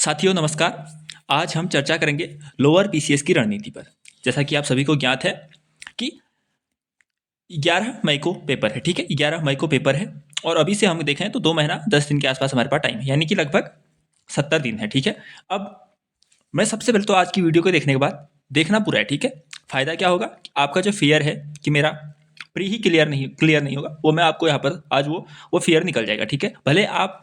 साथियों नमस्कार। आज हम चर्चा करेंगे लोअर पीसीएस की रणनीति पर। जैसा कि आप सभी को ज्ञात है कि 11 मई को पेपर है, ठीक है। 11 मई को पेपर है और अभी से हम देखें तो 2 महीना 10 दिन के आसपास हमारे पास टाइम है, यानी कि लगभग 70 दिन है, ठीक है। अब मैं सबसे पहले तो आज की वीडियो को देखने के बाद देखना पूरा है, ठीक है। फायदा क्या होगा, आपका जो फियर है कि मेरा प्री ही क्लियर नहीं होगा, वो मैं आपको यहाँ पर आज वो फियर निकल जाएगा, ठीक है। भले आप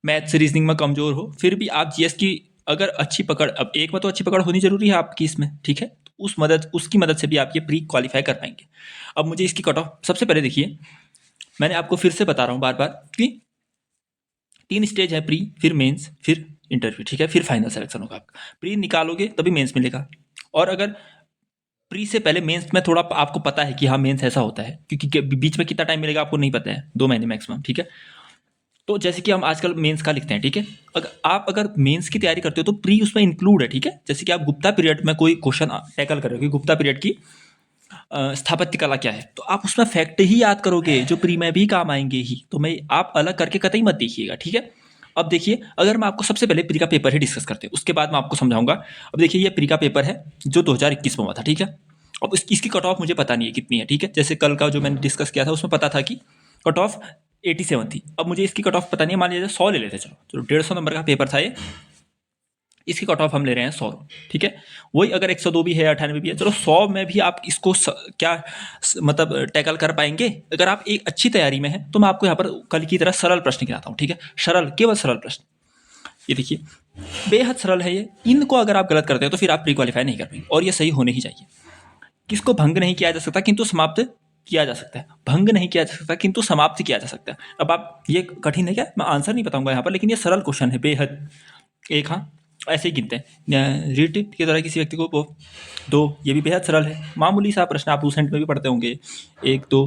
मैथ्स रीजनिंग में कमजोर हो, फिर भी आप जीएस की अगर अच्छी पकड़, अब एक में तो अच्छी पकड़ होनी जरूरी है आपकी इसमें, ठीक है। तो उसकी मदद से भी आप ये प्री क्वालिफाई कर पाएंगे। अब मुझे इसकी कट ऑफ सबसे पहले देखिए, मैंने आपको फिर से बता रहा हूँ बार बार कि 3 स्टेज है, प्री, फिर मेंस, फिर इंटरव्यू, ठीक है, फिर फाइनल सिलेक्शन होगा आपका। प्री निकालोगे तभी मेंस मिलेगा, और अगर प्री से पहले मेंस में थोड़ा आपको पता है कि हाँ मेंस ऐसा होता है, क्योंकि बीच में कितना टाइम मिलेगा आपको नहीं पता है, 2 महीने मैक्सिमम, ठीक है। तो जैसे कि हम आजकल मेंस का लिखते हैं, ठीक है। अगर मेंस की तैयारी करते हो तो प्री उसमें इंक्लूड है, ठीक है। जैसे कि आप गुप्ता पीरियड में कोई क्वेश्चन टैकल कर रहे हो कि गुप्ता पीरियड की स्थापत्य कला क्या है, तो आप उसमें फैक्ट ही याद करोगे जो प्री में भी काम आएंगे ही, तो मैं आप अलग करके कतई मत देखिएगा, ठीक है। अब देखिए, अगर मैं आपको सबसे पहले प्री का पेपर ही डिस्कस करते हैं, उसके बाद मैं आपको समझाऊंगा। अब देखिए, ये प्री का पेपर है जो 2021 में हुआ था, ठीक है। अब इसकी कट ऑफ मुझे पता नहीं है कितनी है, ठीक है। जैसे कल का जो मैंने डिस्कस किया था उसमें पता था कि कट ऑफ 87 थी। अब मुझे इसकी कट ऑफ पता नहीं है, मान लीजिए 100 ले लेते, चलो चलो 150 नंबर का पेपर था ये, इसकी कट ऑफ हम ले रहे हैं 100, ठीक है। वही अगर 102 भी है, 98 भी है, चलो 100 में भी आप इसको मतलब टैकल कर पाएंगे अगर आप एक अच्छी तैयारी में है। तो मैं आपको यहाँ पर कल की तरह सरल प्रश्न गिनाता हूँ, ठीक है। सरल, केवल सरल प्रश्न। ये देखिए, बेहद सरल है ये। इनको अगर आप गलत करते हो तो फिर आप प्री क्वालिफाई नहीं कर पाएंगे, और ये सही होने ही चाहिए। किसको भंग नहीं किया जा सकता किंतु समाप्त किया जा सकता है। भंग नहीं किया जा सकता किंतु समाप्त किया जा सकता है। अब आप, ये कठिन है क्या, मैं आंसर नहीं बताऊंगा यहाँ पर, लेकिन ये सरल क्वेश्चन है बेहद। एक, हाँ, ऐसे ही गिनते हैं रिलेटिव की तरह किसी व्यक्ति को वो, दो, ये भी बेहद सरल है, मामूली सा प्रश्न, आप लूसेंट में भी पढ़ते होंगे। एक, दो,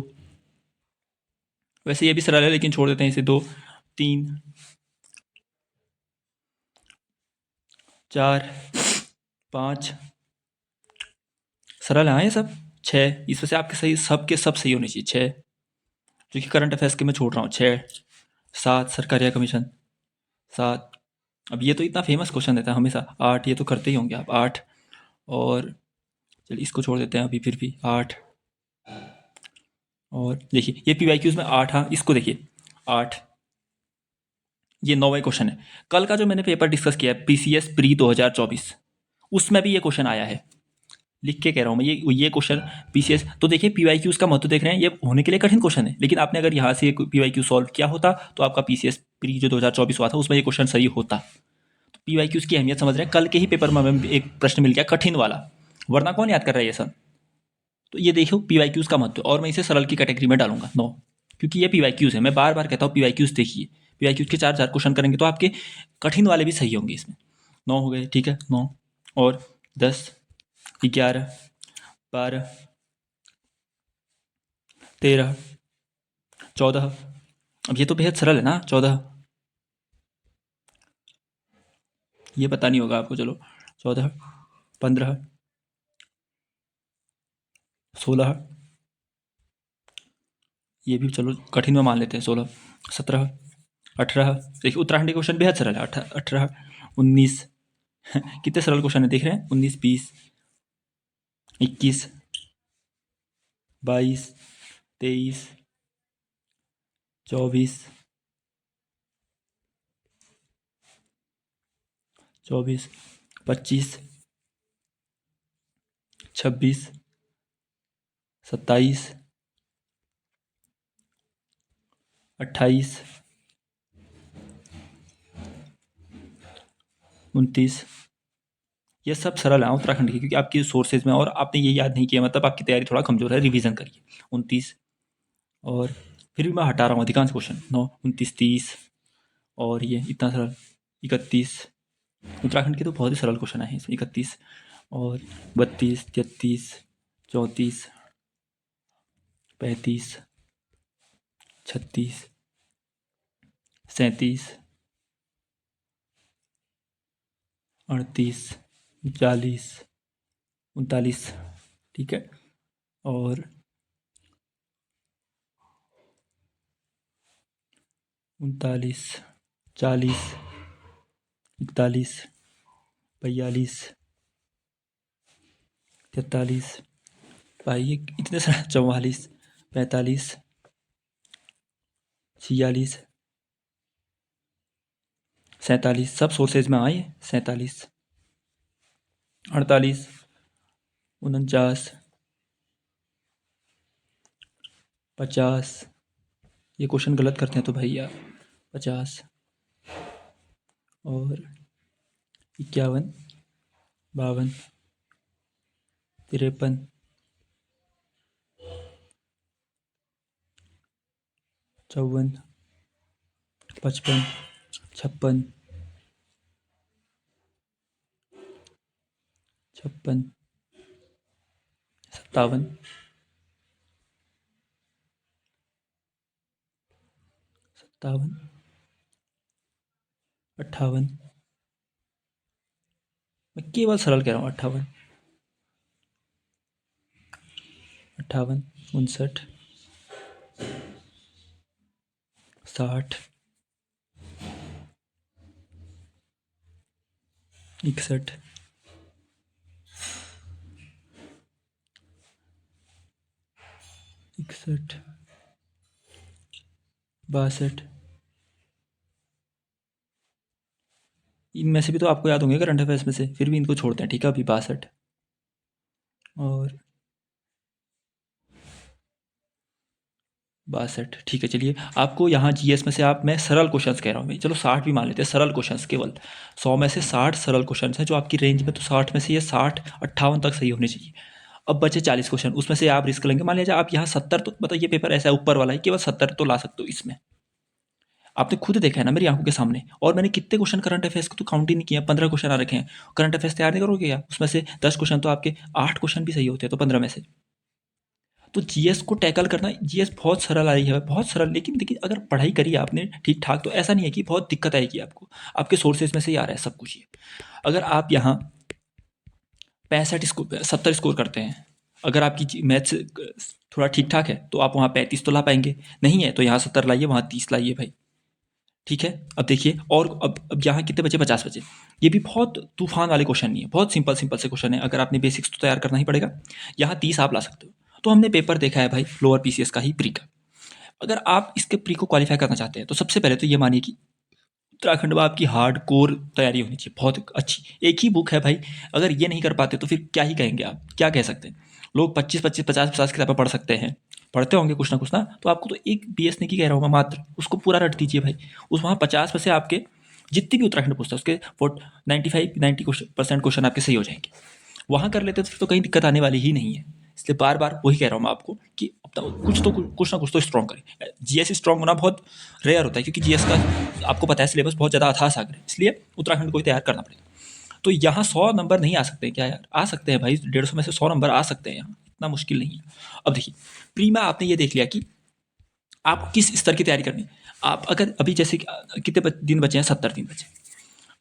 वैसे ये भी सरल है लेकिन छोड़ देते हैं इसे। दो, तीन, चार, पाँच, सरल है हाँ ये सब। छः, इसमें से आपके सही, सबके सब सही होने चाहिए। छः, जो कि करंट अफेयर्स के मैं छोड़ रहा हूँ। छः, सात, सरकारिया कमीशन, सात। अब ये तो इतना फेमस क्वेश्चन देता है हमेशा। आठ, ये तो करते ही होंगे आप। आठ, और चलिए इसको छोड़ देते हैं अभी, फिर भी आठ। और देखिए ये पीवाईक्यूज में आठ, हाँ इसको देखिए, आठ। ये 9वां क्वेश्चन है। कल का जो मैंने पेपर डिस्कस किया है पीसीएस प्री 2024, उसमें भी ये क्वेश्चन आया है। लिख के कह रहा हूँ मैं, ये क्वेश्चन पीसीएस। तो देखिए पीवाईक्यूज का महत्व देख रहे हैं, ये होने के लिए कठिन क्वेश्चन है, लेकिन आपने अगर यहाँ से पीवाईक्यू सॉल्व किया होता तो आपका पीसीएस प्री जो 2024 हुआ था उसमें ये क्वेश्चन सही होता। तो पीवाईक्यूज की अहमियत समझ रहे हैं। कल के ही पेपर में हमें एक प्रश्न मिल गया कठिन वाला, वरना कौन याद कर रहा है ये सब। तो ये देखो पीवाईक्यूज का महत्व, और मैं इसे सरल की कैटेगरी में डालूंगा 9, क्योंकि ये पीवाईक्यूज है। मैं बार बार कहता हूँ पीवाईक्यूज देखिए, पीवाईक्यूज के 4 क्वेश्चन करेंगे तो आपके कठिन वाले भी सही होंगे इसमें। 9 हो गए, ठीक है, 9 और 10, 11, 12, 13, 14। अब ये तो बेहद सरल है ना, 14, ये पता नहीं होगा आपको, चलो 14, 15, 16, ये भी चलो कठिन में मान लेते हैं, 16, 17, 18। देखिए उत्तराखंडी क्वेश्चन बेहद सरल है। 18, 19, कितने सरल क्वेश्चन है देख रहे हैं। 19, 20, 21, 22, 23, 24, 24, 25, 26, 27, 28, 29। ये सब सरल है उत्तराखंड की, क्योंकि आपकी सोर्सेज में, और आपने ये याद नहीं किया मतलब आपकी तैयारी थोड़ा कमजोर है, रिवीजन करिए। 29, और फिर भी मैं हटा रहा हूँ अधिकांश क्वेश्चन। 9, 29, 30, और ये इतना सरल। 31, उत्तराखंड के तो बहुत ही सरल क्वेश्चन है इसमें। 31, और 32, 33, 34, 35, 36, 37, 38, 40, 39, ठीक है, और 39, 40, 41, 42, 43, भाई ये इतने सारे 44, 45, 46, 47 सब सोर्सेज में आए। 47, 48, 49, 50, ये क्वेश्चन गलत करते हैं तो भाई यार 50 और 51, 52, 53, 54, 55, 56, 57, 57, 58, मैं केवल सरल कह रहा हूँ 58, 58, 59, 60, 61, 61, 62, इनमें से भी तो आपको याद होंगे करंट अफेयर्स में से, फिर भी इनको छोड़ते हैं, ठीक है। अभी 62 और 62, ठीक है। चलिए आपको यहाँ जीएस में से आप, मैं सरल क्वेश्चंस कह रहा हूँ भाई, चलो 60 भी मान लेते हैं, सरल क्वेश्चंस केवल 100 में से 60 सरल क्वेश्चंस हैं जो आपकी रेंज में, तो 60 में से ये 60 58 तक सही होने चाहिए। अब बचे 40 क्वेश्चन, उसमें से आप रिस्क लेंगे, मान लीजिए आप यहाँ 70, तो मतलब ये पेपर ऐसा है ऊपर वाला है, केवल 70 तो ला सकते हो इसमें। आपने खुद देखा है ना मेरी आंखों के सामने, और मैंने कितने क्वेश्चन करंट अफेयर्स को तो काउंट ही नहीं किया, 15 क्वेश्चन आ रखे हैं। करंट अफेयर्स तैयार नहीं करोगे क्या, उसमें से 10 क्वेश्चन तो आपके, 8 क्वेश्चन भी सही होते हैं तो 15 में से। तो जीएस को टैकल करना, जीएस बहुत सरल आई है, बहुत सरल, लेकिन देखिए अगर पढ़ाई करी आपने ठीक ठाक तो ऐसा नहीं है कि बहुत दिक्कत आएगी आपको, आपके सोर्सेज में से ही आ रहा है सब कुछ ये। अगर आप यहाँ 65 स्कोर 70 स्कोर करते हैं, अगर आपकी मैथ्स थोड़ा ठीक ठाक है तो आप वहाँ 35 तो ला पाएंगे, नहीं है तो यहाँ 70 लाइए, वहाँ 30 लाइए भाई, ठीक है। अब देखिए, और अब यहाँ कितने बचे, 50 बचे। ये भी बहुत तूफान वाले क्वेश्चन नहीं है, बहुत सिंपल सिंपल से क्वेश्चन है, अगर आपने बेसिक्स तो तैयार करना ही पड़ेगा। यहाँ 30 आप ला सकते हो। तो हमने पेपर देखा है भाई लोअर पीसीएस का ही, प्री का। अगर आप इसके प्री को क्वालिफाई करना चाहते हैं तो सबसे पहले तो ये मानिए कि उत्तराखंड में आपकी हार्ड कोर तैयारी होनी चाहिए, बहुत अच्छी। एक ही बुक है भाई, अगर ये नहीं कर पाते तो फिर क्या ही कहेंगे आप, क्या कह सकते हैं। लोग 25-25, 50-50 किताबें पढ़ सकते हैं, पढ़ते होंगे कुछ ना, तो आपको तो एक बीएस नहीं की कह रहा हूँ मैं मात्र, उसको पूरा रट दीजिए भाई। उस वहाँ 50 में से आपके जितनी भी उत्तराखंड पूछता है उसके 95-90% क्वेश्चन आपके सही हो जाएंगे। वहाँ कर लेते तो फिर तो कहीं दिक्कत आने वाली ही नहीं है। इसलिए बार बार वही कह रहा हूँ मैं आपको कि अपना कुछ ना कुछ तो स्ट्रॉन्ग करें। जीएस स्ट्रॉन्ग होना बहुत रेयर होता है, क्योंकि जीएस का आपको पता है सिलेबस बहुत ज़्यादा अथाह सागर है, इसलिए उत्तराखंड को ही तैयार करना पड़ेगा। तो यहाँ 100 नंबर नहीं आ सकते क्या यार, आ सकते हैं भाई, 150 में से 100 नंबर आ सकते हैं यहाँ, इतना मुश्किल नहीं है। अब देखिए प्री में आपने ये देख लिया कि आप किस स्तर की तैयारी करनी है। आप अगर अभी जैसे कितने दिन बचे हैं, 70 दिन बचे,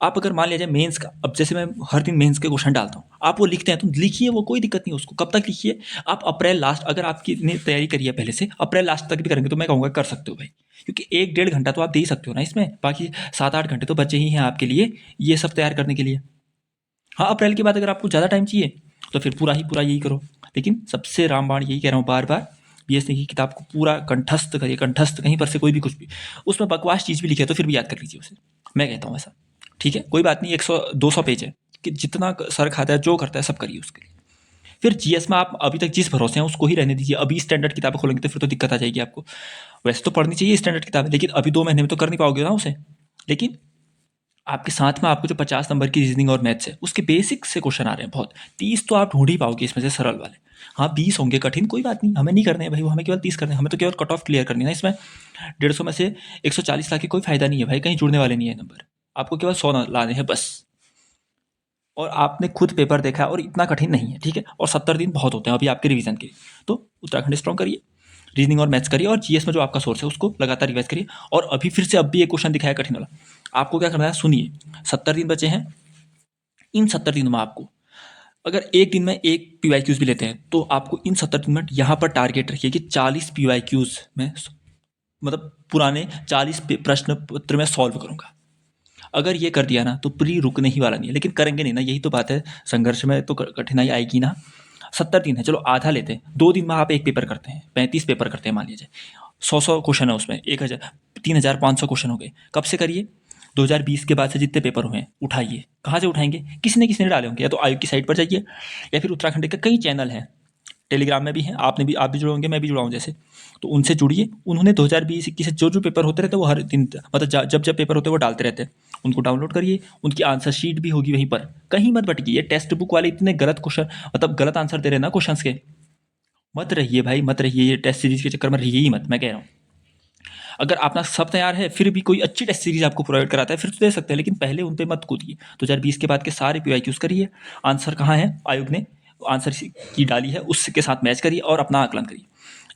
आप अगर मान लीजिए मेंस का, अब जैसे मैं हर दिन मेंस के क्वेश्चन डालता हूँ, आप वो लिखते हैं तो लिखिए, वो कोई दिक्कत नहीं है, उसको कब तक लिखिए आप, अप्रैल लास्ट, अगर आपकी ने तैयारी करी है पहले से, अप्रैल लास्ट तक भी करेंगे तो मैं कहूँगा कर सकते हो भाई, क्योंकि 1-1.5 घंटा तो आप दे ही सकते हो ना इसमें, बाकी 7-8 घंटे तो बचे ही हैं आपके लिए ये सब तैयार करने के लिए। हाँ, अप्रैल के बाद अगर आपको ज़्यादा टाइम चाहिए तो फिर पूरा ही पूरा यही करो, लेकिन सबसे रामबाण यही कह रहा हूँ बार बार, बीएस की किताब को पूरा कंठस्थ करिए, कंठस्थ, कहीं पर से कोई भी कुछ भी उसमें बकवास चीज़ भी लिखे तो फिर भी याद कर लीजिए उसे, मैं कहता हूँ ऐसा, ठीक है। कोई बात नहीं, 100-200 पेज है कि जितना सर खाता है जो करता है सब करिए उसके लिए। फिर जीएस में आप अभी तक जिस भरोसे हैं उसको ही रहने दीजिए, अभी स्टैंडर्ड किताबें खोलेंगे तो फिर तो दिक्कत आ जाएगी आपको। वैसे तो पढ़नी चाहिए स्टैंडर्ड किताबें, लेकिन अभी 2 महीने में तो कर नहीं पाओगे ना उसे। लेकिन आपके साथ में आपको जो 50 नंबर की रीजनिंग और मैथ्स है उसके बेसिक से क्वेश्चन आ रहे हैं बहुत, 30 तो आप ढूंढ ही पाओगे इसमें से सरल वाले। हाँ 20 होंगे कठिन, कोई बात नहीं, हमें नहीं करने हैं भाई वो, हमें केवल 30 करने हैं, हमें तो केवल कट ऑफ क्लियर करनी है ना इसमें। 150 में से 140 ला के कोई फायदा नहीं है भाई, कहीं जुड़ने वाले नहीं है नंबर, आपको केवल 100 लाने हैं बस। और आपने खुद पेपर देखा है और इतना कठिन नहीं है, ठीक है। और 70 दिन बहुत होते हैं अभी आपके रिवीजन के लिए, तो उत्तराखंड स्ट्रॉन्ग करिए, रीजनिंग और मैथ्स करिए, और जीएस में जो आपका सोर्स है उसको लगातार रिवाइज करिए। और अभी फिर से अब भी एक क्वेश्चन दिखाया कठिन वाला, आपको क्या करना है सुनिए। 70 दिन बचे हैं, इन 70 दिनों में आपको, अगर एक दिन में एक पीवाईक्यूज भी लेते हैं तो आपको इन 70 दिन में यहाँ पर टारगेट रखिए कि 40 पीवाईक्यूज में, मतलब पुराने 40 प्रश्न पत्र में सॉल्व करूँगा। अगर ये कर दिया ना तो प्री रुकने ही वाला नहीं है, लेकिन करेंगे नहीं ना, यही तो बात है। संघर्ष में तो कठिनाई आएगी ना। 70 दिन है, चलो आधा लेते हैं, 2 दिन में आप एक पेपर करते हैं, 35 पेपर करते हैं मान लीजिए, 100 क्वेश्चन है उसमें, 1000 3500 क्वेश्चन हो गए। कब से करिए? 2020 के बाद से जितने पेपर हुए हैं उठाइए। कहाँ से उठाएंगे? किसी ने डाले होंगे, या तो आयोग की साइट पर जाइए, या फिर उत्तराखंड के कई चैनल हैं, टेलीग्राम में भी हैं, आप भी जुड़े होंगे, मैं भी जुड़ा हूँ जैसे, तो उनसे जुड़िए। उन्होंने 2020-21 से जो पेपर होते रहते हैं वो हर दिन, मतलब जब पेपर होते हैं वो डालते रहते हैं, उनको डाउनलोड करिए। उनकी आंसर शीट भी होगी वहीं पर, कहीं मत भटकिए। टेक्स्ट बुक वाले इतने गलत क्वेश्चन, मतलब गलत आंसर दे रहे हैं ना क्वेश्चंस के, मत रहिए भाई, मत रहिए, ये टेस्ट सीरीज के चक्कर में रहिए ही मत, मैं कह रहा हूँ। अगर अपना सब तैयार है फिर भी कोई अच्छी टेस्ट सीरीज आपको प्रोवाइड कराता है फिर तो दे सकते हैं, लेकिन पहले उन पे मत कूदिए। 2020 के बाद के सारे PYQs करिए, आंसर कहाँ है, आयोग ने आंसर की डाली है उसके साथ मैच करिए और अपना आकलन करिए।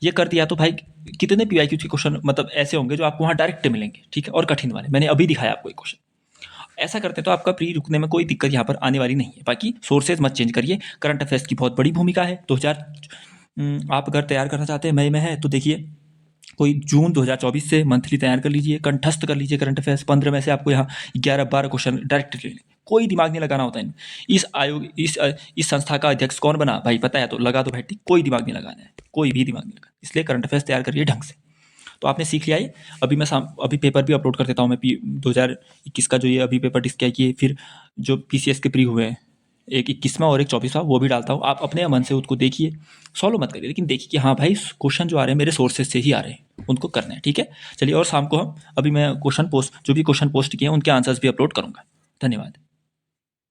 ये कर दिया तो भाई कितने PYQ के क्वेश्चन मतलब ऐसे होंगे जो आपको वहाँ डायरेक्ट मिलेंगे, ठीक है, और कठिन वाले। मैंने अभी दिखाया आपको एक क्वेश्चन। ऐसा करते हैं तो आपका प्री रुकने में कोई दिक्कत यहाँ पर आने वाली नहीं है। बाकी सोर्सेज मत चेंज करिए। करंट अफेयर्स की बहुत बड़ी भूमिका है। 2000 आप अगर तैयार करना चाहते हैं मई में है तो देखिए कोई जून 2024 से मंथली तैयार कर लीजिए, कंठस्थ कर लीजिए करंट अफेयर्स। 15 में से आपको यहाँ 11-12 क्वेश्चन डायरेक्ट ले लें, कोई दिमाग नहीं लगाना होता है। इस संस्था का अध्यक्ष कौन बना भाई, पता है तो लगा दो भाई, ठीक, कोई दिमाग नहीं लगाना है, कोई भी दिमाग नहीं लगाना। इसलिए करंट अफेयर्स तैयार करिए ढंग से। तो आपने सीख लिया है। अभी पेपर भी अपलोड कर देता हूँ मैं 2021 का, जो ये अभी पेपर डिस्क किया, फिर जो PCS के प्री हुए हैं, एक 21वां और एक 24वां, वो भी डालता हूँ। आप अपने मन से उसको देखिए, सॉल्व मत करिए, लेकिन देखिए कि हाँ भाई क्वेश्चन जो आ रहे हैं मेरे सोर्सेज से ही आ रहे हैं, उनको करना है, ठीक है। चलिए, और शाम को हम अभी मैं जो भी क्वेश्चन पोस्ट किए हैं उनके आंसर्स भी अपलोड करूँगा। धन्यवाद।